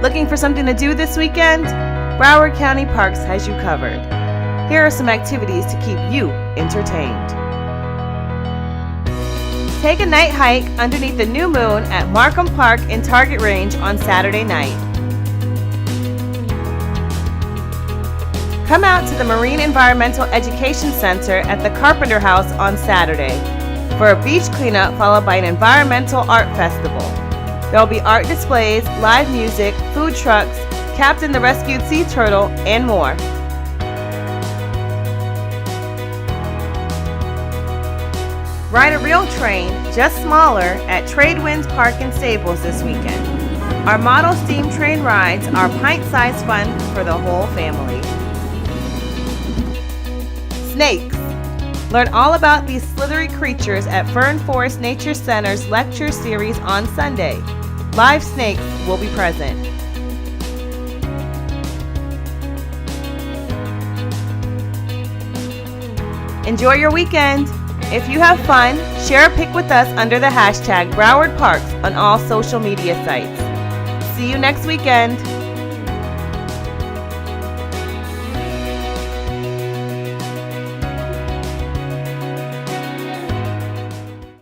Looking for something to do this weekend? Broward County Parks has you covered. Here are some activities to keep you entertained. Take a night hike underneath the new moon at Markham Park in Target Range on Saturday night. Come out to the Marine Environmental Education Center at the Carpenter House on Saturday for a beach cleanup followed by an environmental art festival. There will be art displays, live music, food trucks, Captain the Rescued Sea Turtle, and more. Ride a real train, just smaller, at Tradewinds Park and Stables this weekend. Our model steam train rides are pint-sized fun for the whole family. Snakes. Learn all about these slithery creatures at Fern Forest Nature Center's lecture series on Sunday. Live snakes will be present. Enjoy your weekend. If you have fun, share a pic with us under the hashtag Broward Parks on all social media sites. See you next weekend.